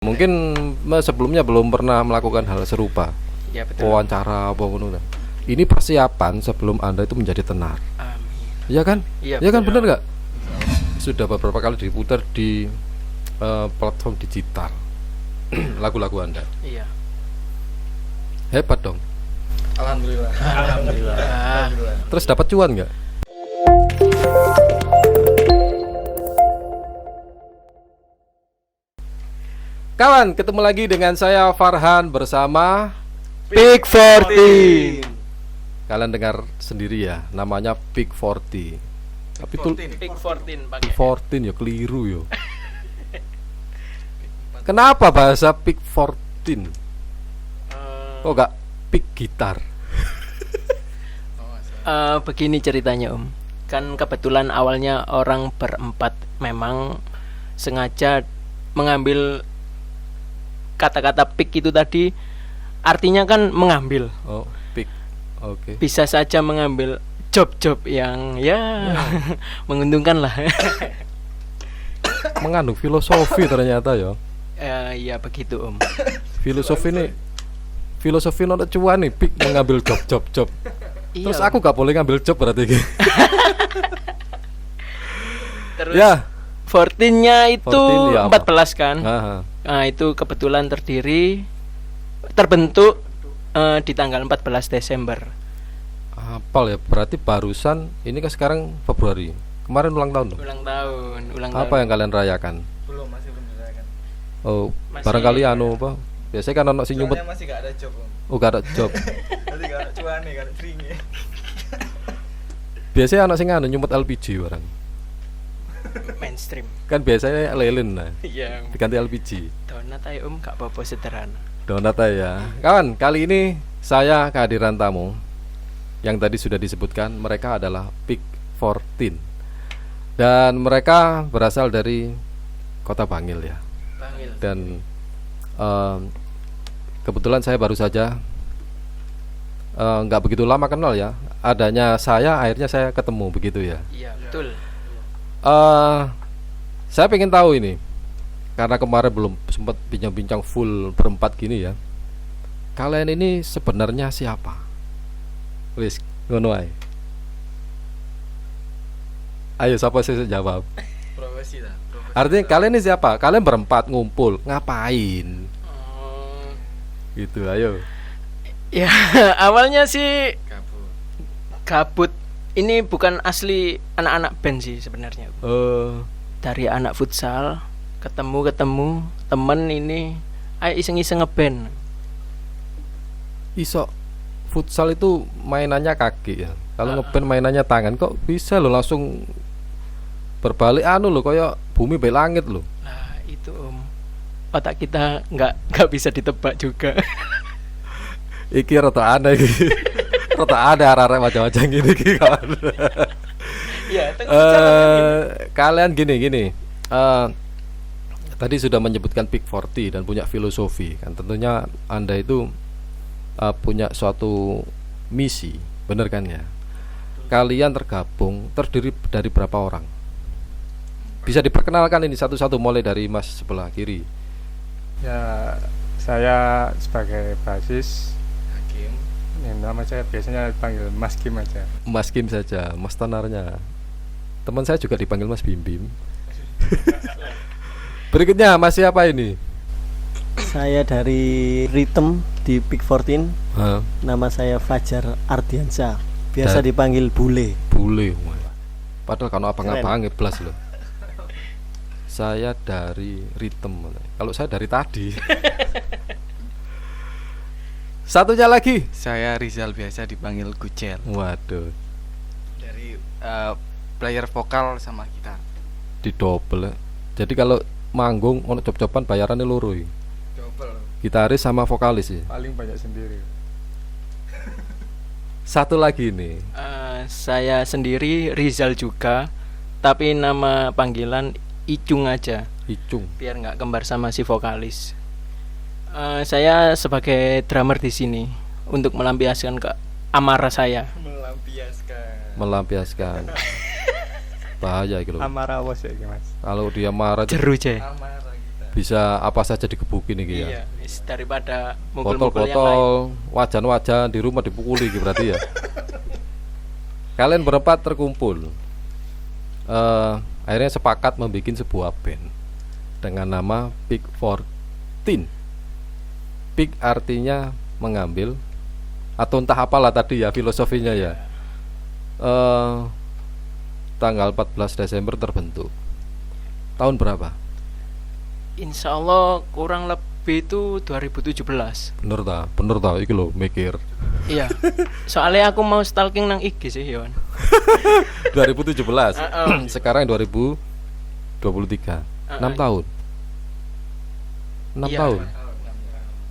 Mungkin sebelumnya belum pernah melakukan hal serupa. Ya betul. Wawancara apa pun. Ini persiapan sebelum Anda itu menjadi tenar. Amin. Iya kan? Iya, Iya kan, betul. benar nggak? Sudah beberapa kali diputar di platform digital lagu-lagu Anda. Iya. Hebat dong. Alhamdulillah. Alhamdulillah. Terus dapat cuan nggak? Kawan, ketemu lagi dengan saya Farhan bersama Big 40. kalian dengar sendiri ya, namanya Big 40. Tapi tuh Big 14 pakai. Big 14 ya keliru yo. Kenapa bahasa Big 14? Kok gak Big gitar? Begini ceritanya Om. Kan kebetulan awalnya orang berempat memang sengaja mengambil kata-kata pick itu tadi, artinya kan mengambil. Oh, Big. Oke. Bisa saja mengambil job-job yang ya menguntungkan lah. Mengandung filosofi ternyata ya. Ya begitu Om. Filosofi nona cuan nih, Big mengambil job. Iya, Terus Om. aku gak boleh ngambil job berarti. Terus Ya. 14-nya itu 14 ya apa? 14 kan. Aha. Nah, itu kebetulan terbentuk di tanggal 14 Desember. Apal ya, berarti barusan ini kan sekarang Februari. Kemarin ulang tahun dong. Ulang tahun. Apa yang kalian rayakan? Masih belum dirayakan. Oh, Masih- barangkali anu apa? Biasanya kan ono sing nyumpet. Soalnya masih gak ada job, Om. Oh, gak ada job. Masih gak ada cuan nih, gak ada string ya. Biasanya anak sing anu nyumpet LPG barang. Mainstream. Kan biasanya lilin nah, Iya. diganti LPG. Donat ayo Om, gak apa-apa sederhana. Donat ya. Kawan, kali ini saya kehadiran tamu yang tadi sudah disebutkan, mereka adalah Big 14. Dan mereka berasal dari Kota Bangil ya. Bangil. Dan kebetulan saya baru saja nggak begitu lama kenal ya. Adanya saya, akhirnya saya ketemu begitu ya. Iya, betul. Saya pengen tahu ini, karena kemarin belum sempat bincang-bincang full berempat gini ya. Kalian ini sebenarnya siapa? Wis, ngono ae. Ayo siapa sih jawab? Profesi lah. Artinya kalian ini siapa? Kalian berempat ngumpul ngapain? Gitu, ayo. Ya, awalnya sih Kabur. gabut. Ini bukan asli anak-anak band sih sebenarnya. Dari anak futsal ketemu temen ini, ayo iseng-iseng ngeband. Iso futsal itu mainannya kaki ya. Kalau ngeband mainannya tangan, kok bisa lo langsung berbalik anu lo kayak bumi balik langit lo. Nah itu Om, otak kita nggak bisa ditebak juga. Iki rada aneh iki. Rada ada arah-arah macam-macam gini iki kawan. Ya, Kalian gini. Tadi sudah menyebutkan Big 40 dan punya filosofi kan, tentunya Anda itu punya suatu misi, bener kan ya? Kalian tergabung terdiri dari berapa orang? Bisa diperkenalkan ini satu-satu, mulai dari Mas sebelah kiri. Ya, saya sebagai basis, Hakim. yang nama saya biasanya dipanggil Mas Kim aja. Mas Kim saja, Mas tenarnya. Teman saya juga dipanggil Mas Bim Bim. Berikutnya Mas siapa ini? Saya dari Rhythm di Big 14. Hah, Nama saya Fajar Ardiansyah. Biasa Dan- dipanggil Bule. Bule. Padahal kan abang-abang Keren. ngeblas loh. Saya dari Rhythm. Kalau saya dari tadi. Satunya lagi. Saya Rizal, biasa dipanggil Gucel. Waduh, Dari player vokal sama gitar. di double. Jadi kalau manggung ono job-joban bayarannya loro iki. Double. Gitaris sama vokalis ya. Paling banyak sendiri. Satu lagi nih. saya sendiri Rizal juga, tapi nama panggilan Icung aja, Icung. biar nggak kembar sama si vokalis. Saya sebagai drummer di sini untuk melampiaskan ke amarah saya. Melampiaskan. Melampiaskan. Bahaya gitu loh. Amarawas ya, Mas. Kalau dia marah itu Jeru je. Amarah kita. bisa apa saja digebukin iki ya. Iya, daripada mukul-mukul yang lain. Botol-botol, wajan-wajan di rumah dipukuli iki berarti ya. Kalian berempat terkumpul. Akhirnya sepakat membuat sebuah band dengan nama Pick 14. Pick artinya mengambil atau entah apalah tadi ya filosofinya ya. Tanggal 14 Desember terbentuk. Tahun berapa? Insya Allah kurang lebih itu 2017. Bener ta, iki lho mikir. Iya. Soalnya aku mau stalking nang IG sih, Yon. 2017. Sekarang 2023. 6 tahun. 6 Iya. tahun.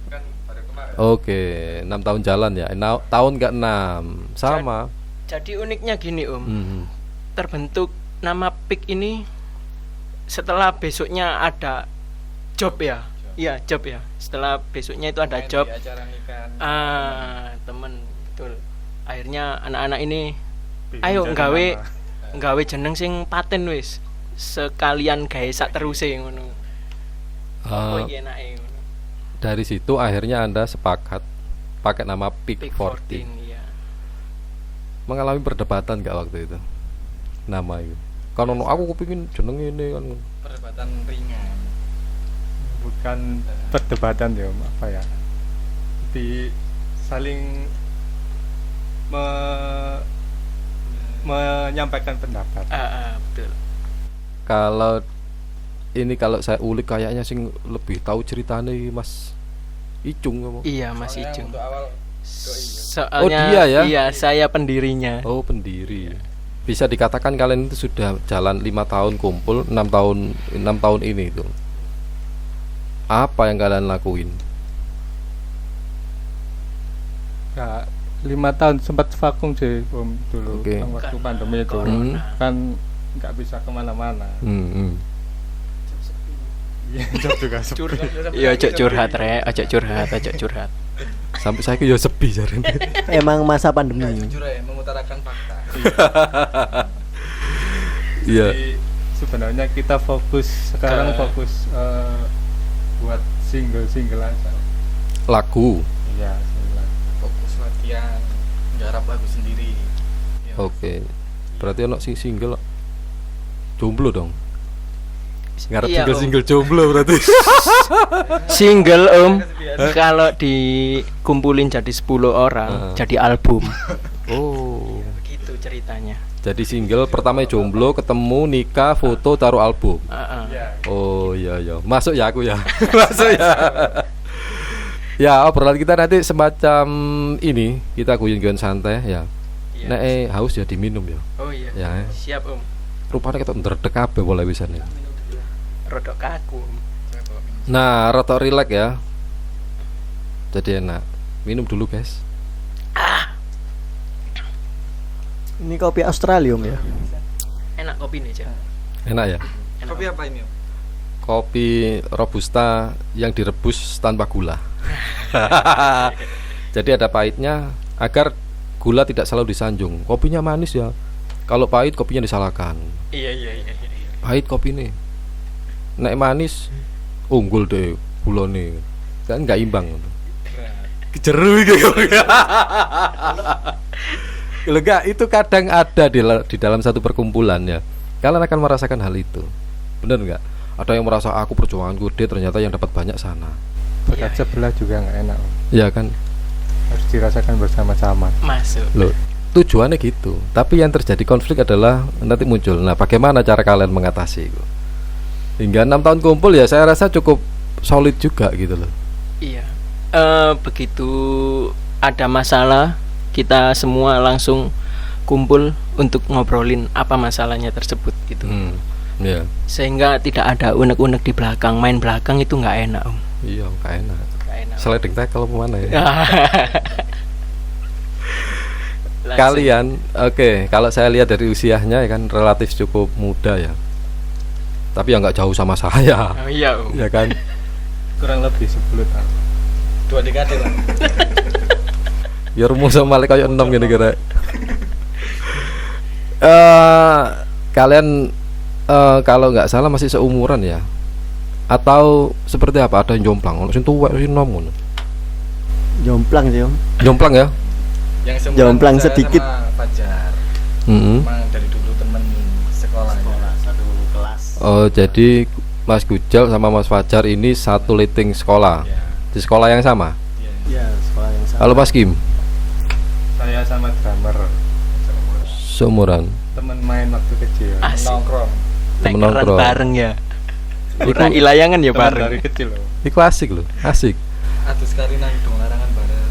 Kan baru kemarin. Oke, 6 tahun jalan ya. Tahun enggak 6. Sama. Jadi uniknya gini, Om. Mhm. Terbentuk nama PIK ini setelah besoknya ada job ya. Iya, job ya. Setelah besoknya itu ada Main job. di acara nikahan. Temen betul. Akhirnya anak-anak ini Bikin ayo cari nggawe jeneng sing paten wis. Sekalian gawe sak teruse ngono. Eh, Apa iki enake ngono. dari situ akhirnya Anda sepakat pakai nama Pick PIK 14. 14 iya. Mengalami perdebatan enggak waktu itu? Nama itu. Kan ono aku kepingin jeneng ini kan. Perdebatan ringan. bukan perdebatan ya, apa ya, di saling menyampaikan pendapat. Betul. Kalau saya ulik kayaknya sing lebih tahu ceritanya Mas Icung ngomong. Iya, Mas Soalnya Icung. Untuk awal doi. Soalnya Oh, dia ya? Iya, saya pendirinya. Oh, pendiri. Bisa dikatakan kalian itu sudah jalan 5 tahun kumpul, 6 tahun ini itu. Apa yang kalian lakuin? Ya, 5 tahun sempat vakum sih Om dulu. Oke. Kan waktu Karena pandemi itu corona. kan nggak bisa kemana-mana. Iya, job juga sepi. Iya, ojo curhat, Rek. Ojo curhat. Sampai saya ya sepi jaren. Emang masa pandemi. Nggak, jujur ya, mengutarakan fakta. Iya. Jadi sebenarnya kita sekarang fokus buat single aja. Lagu. Iya, single. Fokus latihan, garap lagu sendiri. Ya. Oke. Berarti ono sing single jomblo dong. Ngarep Iya, Om. single jomblo berarti. Single, Om. Kalau dikumpulin jadi 10 orang, jadi album. Oh. Begitu ceritanya. Jadi single pertama jomblo, ketemu, nikah, foto, taruh album. Iya. Oh iya ya, masuk ya aku ya, masuk ya. Ya obrolan kita nanti semacam ini, kita guyon-guyon santai ya. Iya. Nek haus ya diminum ya. Oh iya. Ya. Siap, Om. Rupanya kita ndredeg kabeh boleh bisa nih. Rodok kaku. Om. Nah, rotok rileks ya. Jadi enak. Minum dulu guys. Ini kopi Australia Om ya. Enak kopi nih, Cak. Enak ya. Enak. Kopi apa ini, Om? Kopi robusta yang direbus tanpa gula. Jadi ada pahitnya agar gula tidak selalu disanjung. Kopinya manis ya. Kalau pahit kopinya disalahkan. Iya. Pahit kopi nih. Nek manis unggul deh gula nih. Kan nggak imbang. Jeru gitu. Lega itu kadang ada di dalam satu perkumpulan ya. Kalian akan merasakan hal itu. Bener nggak? Ada yang merasa aku perjuangan gede, ternyata yang dapat banyak sana. Berat sebelah juga nggak enak Om. Iya kan? Harus dirasakan bersama-sama. Masuk. Loh, tujuannya gitu. Tapi yang terjadi konflik adalah nanti muncul. Nah, bagaimana cara kalian mengatasi itu? Hingga 6 tahun kumpul ya saya rasa cukup solid juga gitu loh. Iya. Begitu ada masalah, kita semua langsung kumpul untuk ngobrolin apa masalahnya tersebut gitu. Iya. Sehingga tidak ada unek-unek di belakang, main belakang itu nggak enak, Om. Iya, nggak enak. Nggak enak. Sliding tackle mana ya? Langsung. Kalian, oke, kalau saya lihat dari usianya ya kan relatif cukup muda ya. Tapi ya nggak jauh sama saya, Oh iya, Om. ya kan? Kurang lebih 10 tahun. 2 dekade lah. Ya rumus sama kayak 6 gini kira. Kalian kalau nggak salah masih seumuran ya. Atau seperti apa? Ada yang jomplang, ono sing tuwek sing nom ngono. Jomplang sih Om. Jomplang ya? Yang seumuran Jomplang saya sedikit. sama Fajar. Mm-mm. Emang dari dulu temen sekolah. Satu kelas. Oh, jadi Mas Gujal sama Mas Fajar ini satu liting sekolah. Ya. Di sekolah yang sama. Ya, sekolah yang sama. Halo Mas Kim, Saya sama drummer seumuran. teman main waktu kecil. Asik. Nongkrong. Temen Nekeran nongkrong. bareng ya. Iku- Ora ilayangan ya Teman bareng. dari kecil loh. Iku asik loh, asik. Aduh sekali nang dong larangan bareng.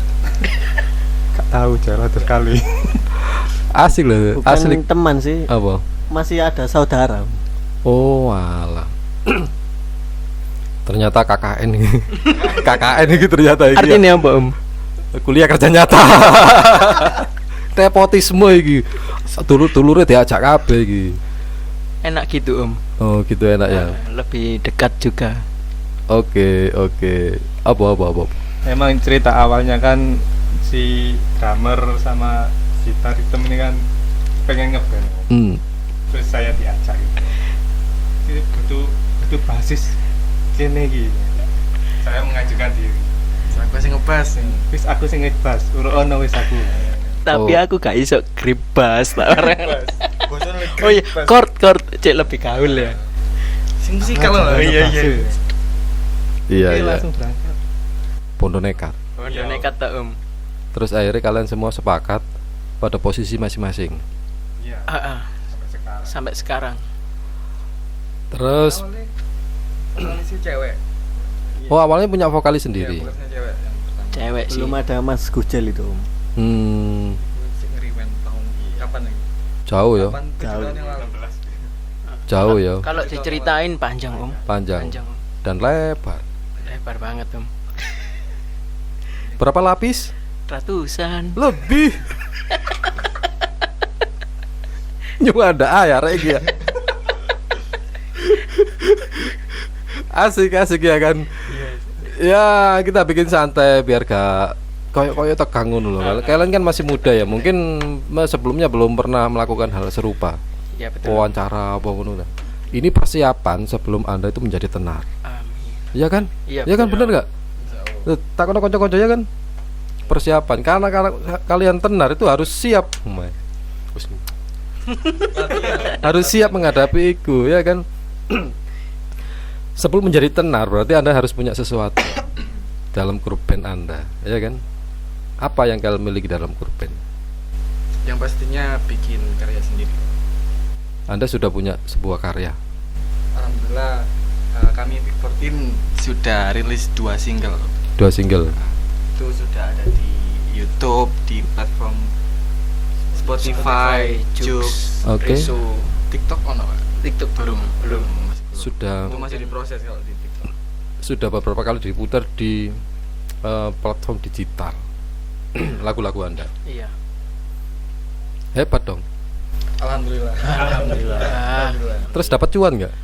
Gak tahu jalan sekali. Asik loh, Bukan asli. teman sih, Apa? masih ada saudara. Oh, alah. Ternyata KKN ini. KKN ini ternyata iki. Artinya apa, Om? Kuliah kerja nyata. Nepotisme iki. Dulur-dulure diajak kabeh iki. Enak gitu, Om. Oh, gitu enak ya. Lebih dekat juga. Oke. Apa. Emang cerita awalnya kan si drummer sama gitar hitam ini kan pengen ngeband. Hmm. Terus saya diajak gitu. Ini butuh basis kene iki. Saya mengajukan diri. Aku sih ngebas nih. Wis aku sing ngebas, urono wis aku. Tapi Oh. aku gak iso grip bass tak orang. Bosan lagi. Oh iya, chord cek lebih gaul ya. Sing musikal loh. Iya. Iya. Langsung berangkat. Pondok nekat. Udah nekat tak, Om. Terus akhirnya kalian semua sepakat pada posisi masing-masing. Iya. Ah, ah. Sampai sekarang. Sampai sekarang. Terus Awalnya sih cewek. oh awalnya punya vokalis sendiri. Iya, vokalisnya cewek yang pertama. Cewek sih. Belum ada Mas Gujal itu Om. Sing ngerimen tahun kapan lagi? Jauh ya. 8 Jauh. tahun yang lalu. Jauh ya. Kalau diceritain panjang, Om. Panjang Panjang, Om. dan lebar. Lebar banget, Om. Berapa lapis? Ratusan. Lebih. Nyung ada ayar iki ya. Asik ya kan. Ya kita bikin santai biar gak koyok tegang ngono lho. Kalian kan masih muda ya. Mungkin sebelumnya belum pernah melakukan hal serupa. Ya betul. Wawancara apa ngono. Ini persiapan sebelum Anda itu menjadi tenar. Amin. Iya kan? Iya, Iya kan bener gak? Takono kanca-kanca ya kan? Persiapan karena kalian tenar itu harus siap. Wis. Harus siap menghadapi itu ya kan. Sebelum menjadi tenar berarti Anda harus punya sesuatu dalam grup band Anda, ya kan? Apa yang kalian miliki dalam grup band? Yang pastinya bikin karya sendiri. Anda sudah punya sebuah karya. Alhamdulillah kami Big 14 sudah rilis 2 single. 2 single. Itu sudah ada di YouTube, di platform Spotify, Joox, Oke. Reso, TikTok ono Pak? TikTok Belum. Sudah Itu masih diproses kalau di TikTok. sudah beberapa kali diputar di platform digital. Lagu-lagu Anda. Iya. Hebat dong. Alhamdulillah. Ah, Terus dapat cuan nggak?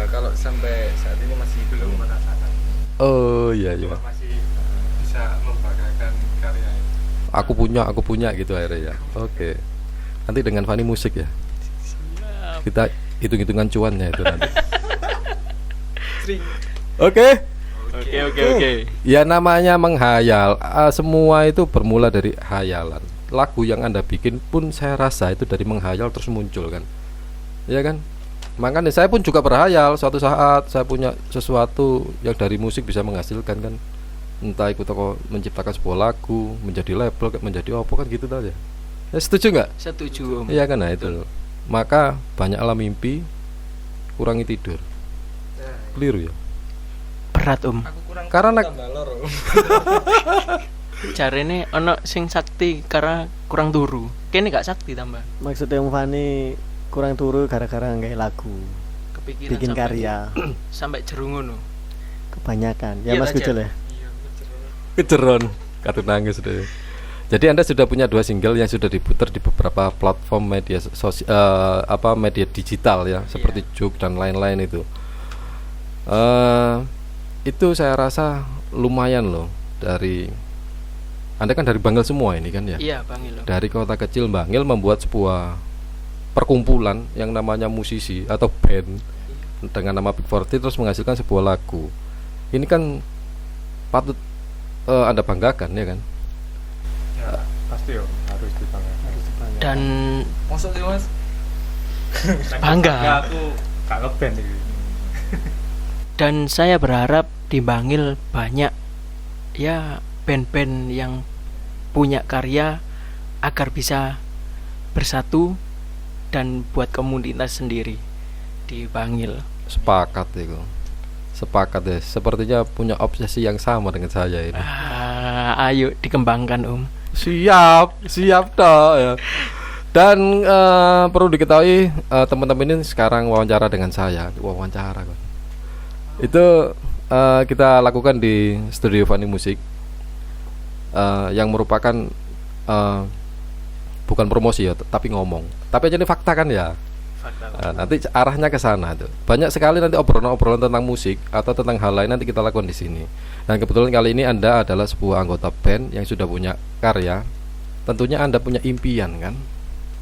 Kalau sampai saat ini masih belum merasakan. Oh iya. Masih bisa membanggakan karya ini. Aku punya gitu akhirnya ya. Oke. Nanti dengan Fani Musik ya. Kita hitung-hitungan cuannya itu nanti. Oke. Oke. Ya namanya menghayal. Semua itu bermula dari hayalan. Lagu yang Anda bikin pun saya rasa itu dari menghayal terus muncul kan. Ya kan? Makanya saya pun juga berhayal suatu saat saya punya sesuatu yang dari musik bisa menghasilkan kan. Entah ikut toko menciptakan sebuah lagu, menjadi label, menjadi apa kan gitu aja. Ya, setuju nggak? Setuju, Om. Iya kan, nah itu. Maka banyaklah mimpi, kurangi tidur. Keliru ya. Berat, Om. Aku kurang Karena tambah loro. Carane ono sing sakti karena kurang turu. Kene gak sakti tambah. Maksudnya Om Fani kurang turu gara-gara nggak lagu, Kepikiran bikin sampai- karya sampai jeru ngono. kebanyakan. Iya, Ya Mas Raja. Gujal ya. keceron, kartu nangis deh. Jadi Anda sudah punya 2 single yang sudah diputar di beberapa platform media media digital ya, seperti Joox dan lain-lain itu. Itu saya rasa lumayan loh dari Anda kan dari Bangil semua ini kan ya. Iya, Bangil. Dari kota kecil Bangil membuat sebuah perkumpulan yang namanya musisi atau band dengan nama Big 40 terus menghasilkan sebuah lagu. Ini kan patut Anda banggakan ya kan? Ya, pasti yo harus dibanggakan. Dan Masuk sih mas. Bangga. Aku gak ngeband iki. dan saya berharap di Bangil banyak ya band-band yang punya karya agar bisa bersatu dan buat komunitas sendiri di Bangil. Sepakat itu. Sepakat ya. Sepertinya punya obsesi yang sama dengan saya ini. Ayo dikembangkan Siap toh ya. Dan perlu diketahui teman-teman ini sekarang wawancara dengan saya. Wawancara kok. Itu kita lakukan di studio Fani Musik yang merupakan bukan promosi ya, tapi ngomong. Tapi aja ini fakta kan ya. Nanti arahnya ke sana tuh. Banyak sekali nanti obrolan tentang musik atau tentang hal lain nanti kita lakukan di sini. Dan kebetulan kali ini Anda adalah sebuah anggota band yang sudah punya karya. Tentunya Anda punya impian kan?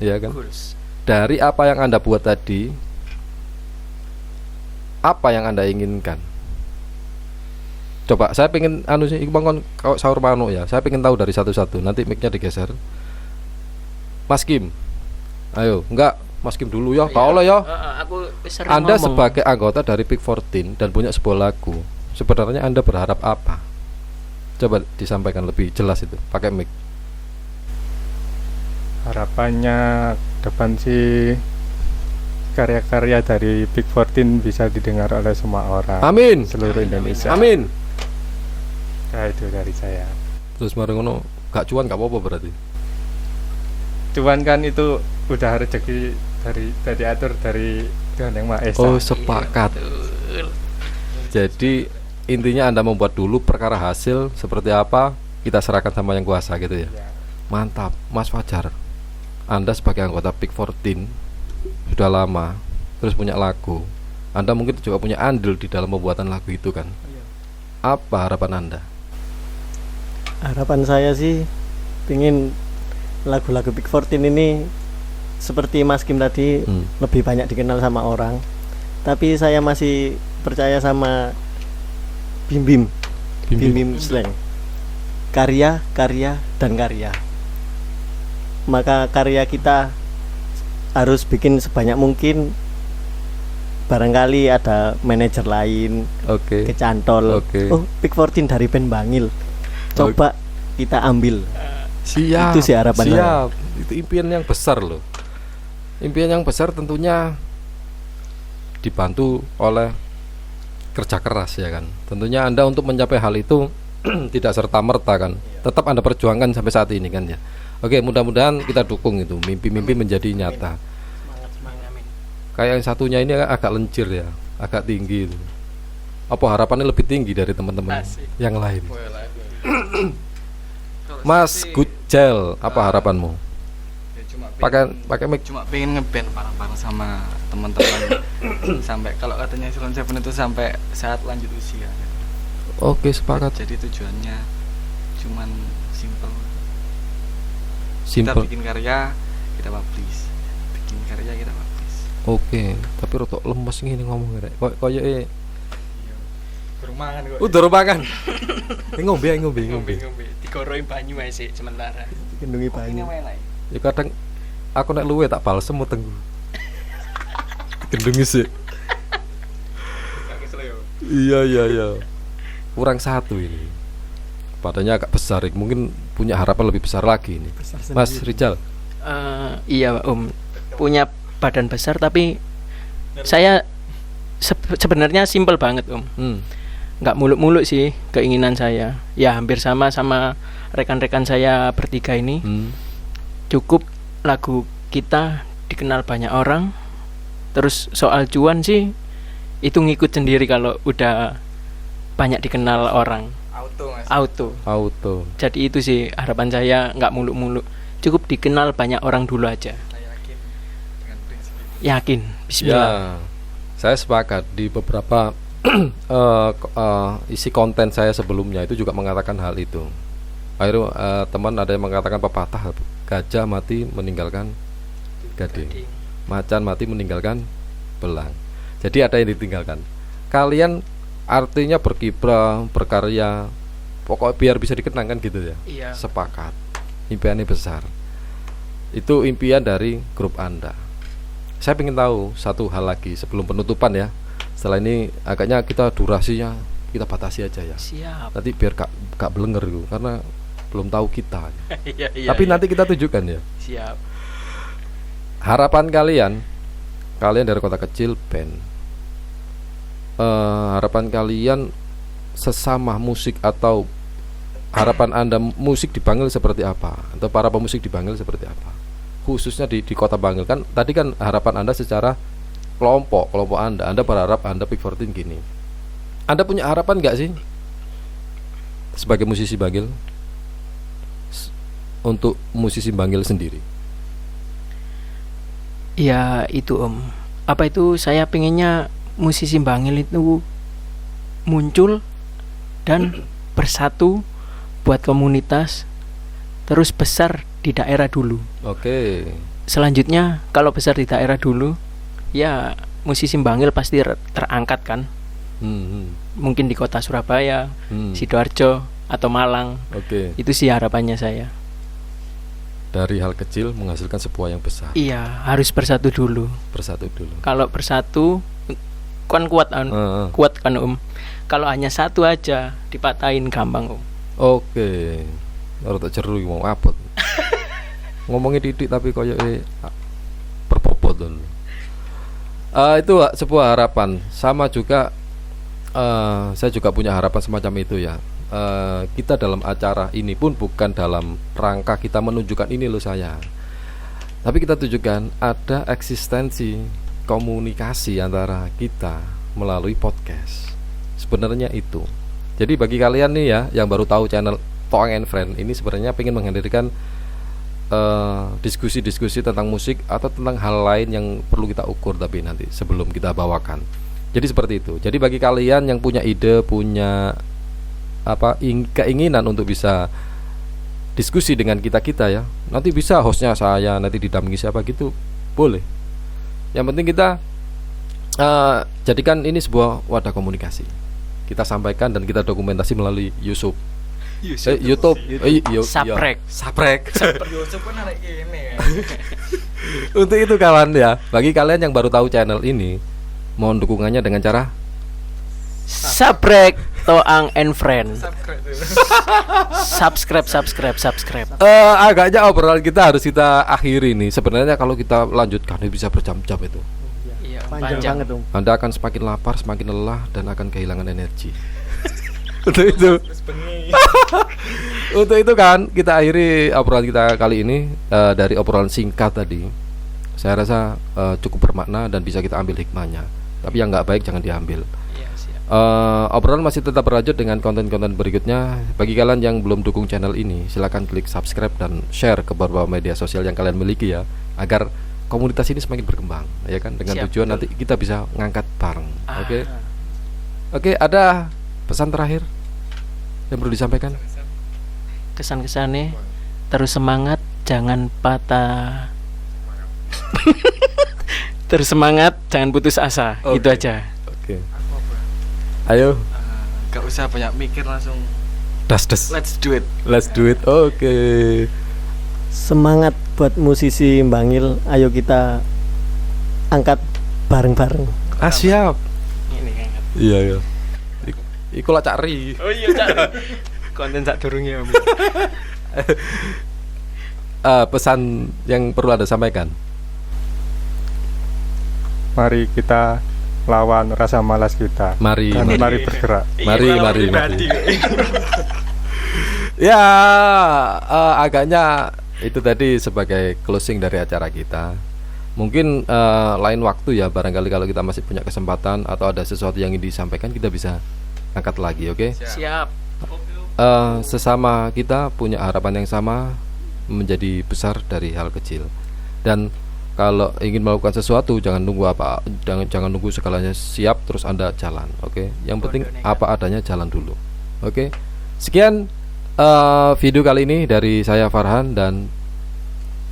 Iya kan? Dari apa yang Anda buat tadi, apa yang Anda inginkan? Coba saya pengen anu sih, Bang kau sahur mano ya. Saya pengen tahu dari satu-satu. Nanti mic-nya digeser. Mas Kim. Ayo, enggak Mas Kim dulu ya. Kau lah ya. Aku sering Anda ngomong. sebagai anggota dari Big 14 dan punya sebuah lagu, sebenarnya Anda berharap apa? Coba disampaikan lebih jelas itu, pakai mic. Harapannya depan sih karya-karya dari Big 14 bisa didengar oleh semua orang. Amin. Seluruh Indonesia. Amin. Nah, itu dari saya. Terus mari ngono, gak cuan gak apa-apa berarti. Cuman kan itu udah rezeki dari diatur dari Tuhan Yang Maha Esa. Oh, sepakat. Jadi intinya Anda membuat dulu perkara hasil seperti apa kita serahkan sama yang kuasa gitu ya. Ya. Mantap, Mas Fajar. Anda sebagai anggota Big 14 sudah lama, terus punya lagu. Anda mungkin juga punya andil di dalam pembuatan lagu itu kan. Apa harapan Anda? Harapan saya sih pengen lagu-lagu Big 14 ini seperti Mas Kim tadi lebih banyak dikenal sama orang. Tapi saya masih percaya sama Bim Slang. Karya, dan karya. Maka karya kita harus bikin sebanyak mungkin. Barangkali ada manajer lain Oke. kecantol. Oke. Oh, Big 14 dari band Bangil. Coba kita ambil. Siap. Itu sih harapan saya. Siap. Itu impian yang besar loh. Impian yang besar tentunya dibantu oleh kerja keras ya kan. Tentunya Anda untuk mencapai hal itu tidak serta-merta kan. Tetap Anda perjuangkan sampai saat ini kan ya. Oke, mudah-mudahan kita dukung itu mimpi-mimpi menjadi nyata. Kayak yang satunya ini agak lencir ya, agak tinggi itu. Apa harapannya lebih tinggi dari teman-teman yang lain? Mas Gucel, apa harapanmu? Ya, Pakai mic. cuma pengen ngeband bareng-bareng sama teman-teman sampai kalau katanya Silon Seven itu sampai saat lanjut usia gitu. Oke, sepakat. Jadi tujuannya cuman simple. Kita Simple. bikin karya, kita publish. Bikin karya, kita publish. Oke, tapi rotok lemes ngene ngomong rek. Koyoke Kerumahan kok. udah rumakan. Ngombe. Digoroi banyu ae sih sementara. Kendungi banyu. Ya kadang aku nek luwe tak balsem utengku. Gendeng sih. Iya. Kurang satu ini. Badannya agak besar, mungkin punya harapan lebih besar lagi ini. Mas Rizal. Iya Om, punya badan besar tapi saya sebenarnya simpel banget Om. Nggak muluk-muluk sih keinginan saya. Ya hampir sama rekan-rekan saya bertiga ini. Cukup lagu kita dikenal banyak orang. Terus soal cuan sih itu ngikut sendiri kalau udah banyak dikenal orang. Auto. Jadi itu sih harapan saya, nggak muluk-muluk. Cukup dikenal banyak orang dulu aja. Yakin. Bismillah. Ya, saya sepakat di beberapa isi konten saya sebelumnya itu juga mengatakan hal itu. Akhirnya teman ada yang mengatakan pepatah, gajah mati meninggalkan gading, macan mati meninggalkan belang. Jadi ada yang ditinggalkan. Kalian artinya berkiprah, berkarya, pokoknya biar bisa dikenang kan gitu ya. Iya. Sepakat. Impiannya besar. Itu impian dari grup Anda. Saya ingin tahu satu hal lagi sebelum penutupan ya. Setelah ini agaknya kita durasinya kita batasi aja ya. Siap. Nanti biar gak belenger gitu, karena belum tahu kita. Iya, Tapi nanti kita tunjukkan ya. siap. Harapan kalian dari kota kecil band. Harapan kalian sesama musik atau harapan Anda musik di Bangil seperti apa? Atau para pemusik di Bangil seperti apa? Khususnya di kota Bangil kan tadi kan harapan Anda secara kelompok Anda berharap Anda Pick 14 gini. Anda punya harapan nggak sih sebagai musisi Bangil untuk musisi Bangil sendiri? Ya itu apa itu saya pengennya musisi Bangil itu muncul dan bersatu buat komunitas, terus besar di daerah dulu. Oke. Selanjutnya kalau besar di daerah dulu, ya musisi Bangil pasti terangkat kan. Mungkin di kota Surabaya, Sidoarjo atau Malang. Oke. Itu sih harapannya saya. Dari hal kecil menghasilkan sebuah yang besar. Iya, harus bersatu dulu. Bersatu dulu. Kalau bersatu kan kuat kuat kan Kalau hanya satu aja dipatahin gampang Oke. Baru tak ceru mau apa? Ngomongin titik tapi koyo berbobot dulu. Itu sebuah harapan. Sama juga saya juga punya harapan semacam itu ya. Kita dalam acara ini pun bukan dalam rangka kita menunjukkan ini loh saya, tapi kita tunjukkan ada eksistensi komunikasi antara kita melalui podcast. Sebenarnya itu. Jadi bagi kalian nih ya yang baru tahu channel Toang and Friend ini sebenarnya pengen menghadirkan diskusi-diskusi tentang musik atau tentang hal lain yang perlu kita ukur tapi nanti sebelum kita bawakan. Jadi seperti itu. Jadi bagi kalian yang punya ide, punya keinginan untuk bisa diskusi dengan kita ya, nanti bisa hostnya saya, nanti didampingi siapa gitu, boleh. Yang penting kita jadikan ini sebuah wadah komunikasi. Kita sampaikan dan kita dokumentasi melalui YouTube. Saprek. YouTube kan ada ini ya. Untuk itu kawan ya, bagi kalian yang baru tahu channel ini, mohon dukungannya dengan cara Saprek Toang and Friend. Subscribe. Agaknya obrolan kita harus kita akhiri nih. Sebenarnya kalau kita lanjutkan ini bisa berjam-jam itu. Iya, Panjang banget Anda akan semakin lapar, semakin lelah dan akan kehilangan energi. Untuk itu Untuk itu kan kita akhiri obrolan kita kali ini dari obrolan singkat tadi. Saya rasa cukup bermakna dan bisa kita ambil hikmahnya. Tapi yang nggak baik jangan diambil. Obrolan masih tetap berlanjut dengan konten-konten berikutnya. Bagi kalian yang belum dukung channel ini, silakan klik subscribe dan share ke beberapa media sosial yang kalian miliki ya, agar komunitas ini semakin berkembang, ya kan? Dengan tujuan nanti kita bisa ngangkat bareng. Oke, ada pesan terakhir yang perlu disampaikan? Kesan-kesannya terus semangat, jangan patah. Terus semangat, jangan putus asa. Itu aja. Oke. Ayo. Gak usah banyak mikir, langsung Das. let's do it. Oke. Semangat buat musisi Bangil, ayo kita angkat bareng-bareng. Siap. Ini kan. Iya. Iku lah cari. Oh iya, Cak. Konten sak durungnya. Pesan yang perlu Anda sampaikan. Mari kita lawan rasa malas kita. Mari Bergerak. mari. Ya, agaknya itu tadi sebagai closing dari acara kita. Mungkin lain waktu ya, barangkali kalau kita masih punya kesempatan atau ada sesuatu yang ingin disampaikan, kita bisa angkat lagi, oke? Siap. Sesama kita punya harapan yang sama, menjadi besar dari hal kecil. Dan kalau ingin melakukan sesuatu, jangan nunggu jangan nunggu segalanya siap terus Anda jalan, oke? Yang penting apa adanya, jalan dulu, oke? Sekian video kali ini dari saya Farhan dan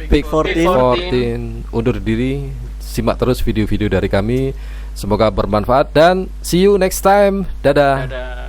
Pick 14 undur diri. Simak terus video-video dari kami Semoga bermanfaat dan see you next time. Dadah. Dadah.